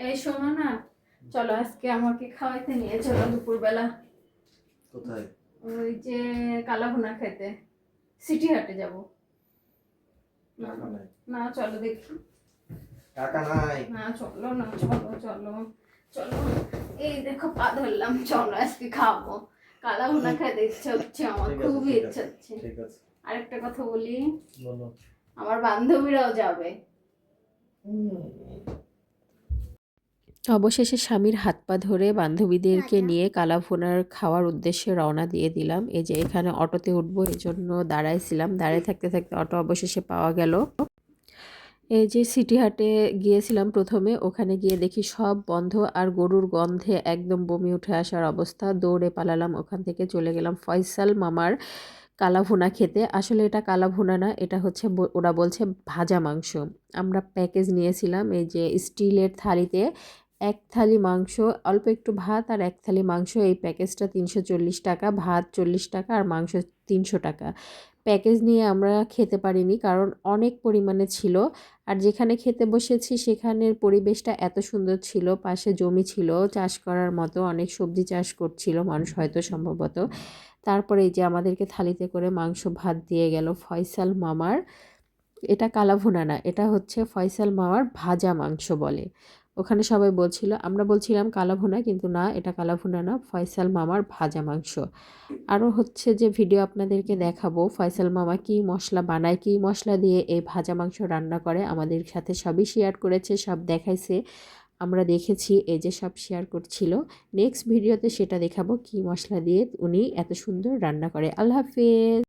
এই শোনো না, চলো আজকে আমাকে খাওয়াইতে নিয়ে চলো দুপুরবেলা। কোথায়? ওই যে কালাভুনা খেতে সিটি হাটে যাব। টাকা নাই। না চলো দেখি। টাকা নাই। না চলো না, চলো চলো চলো। এই দেখো পা ধরলাম, চলো আজকে খাবো। কালাভুনা খেতে ইচ্ছে হচ্ছে আমার, ঠিক আছে, খুবই ঠিক ইচ্ছে আছে, হচ্ছে। ঠিক আছে। আরেকটা কথা বলি, বলো। আমার বান্ধবীরাও যাবে। অবশেষে স্বামীর হাত পা ধরে বান্ধবীদেরকে নিয়ে কালাভুনার খাওয়ার উদ্দেশ্যে রওনা দিয়ে দিলাম। এই যে এখানে অটোতে উঠবো, এই জন্য দাঁড়াইছিলাম। দাঁড়ায় থাকতে থাকতে অটো অবশেষে পাওয়া গেল। এই যে সিটি হাটে গিয়েছিলাম প্রথমে, ওখানে গিয়ে দেখি সব বন্ধ আর গরুর গন্ধে একদম বমি উঠে আসার অবস্থা। দৌড়ে পালালাম, ওখান থেকে চলে গেলাম ফয়সাল মামার কালাভুনা খেতে। আসলে এটা কালাভুনা না, এটা হচ্ছে ওরা বলছে ভাজা মাংস। আমরা প্যাকেজ নিয়েছিলাম, এই যে স্টিলের থালিতে এক থালি মাংস, অল্প একটু ভাত আর এক থালি মাংস। এই প্যাকেজটা 340 টাকা, ভাত 40 টাকা আর মাংস 300 টাকা। প্যাকেজ নিয়ে আমরা খেতে পারিনি কারণ অনেক পরিমাণে ছিল। আর যেখানে খেতে বসেছি সেখানের পরিবেশটা এত সুন্দর ছিল, পাশে জমি ছিল চাষ করার মতো, অনেক সবজি চাষ করছিল মানুষ হয়তো সম্ভবত। তারপরে এই যে আমাদেরকে থালিতে করে মাংস ভাত দিয়ে গেল ফয়সাল মামার। এটা কালাভুনা না, এটা হচ্ছে ফয়সাল মামার ভাজা মাংস বলে। ওখানে সবাই বলছিল, আমরা বলছিলাম কালাভুনা, কিন্তু না, এটা কালাভুনা না, ফয়সাল মামার ভাজা মাংস। আরও হচ্ছে যে ভিডিও আপনাদেরকে দেখাবো ফয়সাল মামা কী মশলা বানায়, কী মশলা দিয়ে এই ভাজা মাংস রান্না করে, আমাদের সাথে সবই শেয়ার করেছে, সব দেখাইছে, আমরা দেখেছি, এই যে সব শেয়ার করছিল। নেক্সট ভিডিওতে সেটা দেখাবো কী মশলা দিয়ে উনি এত সুন্দর রান্না করে। আল্লাহ হাফেজ।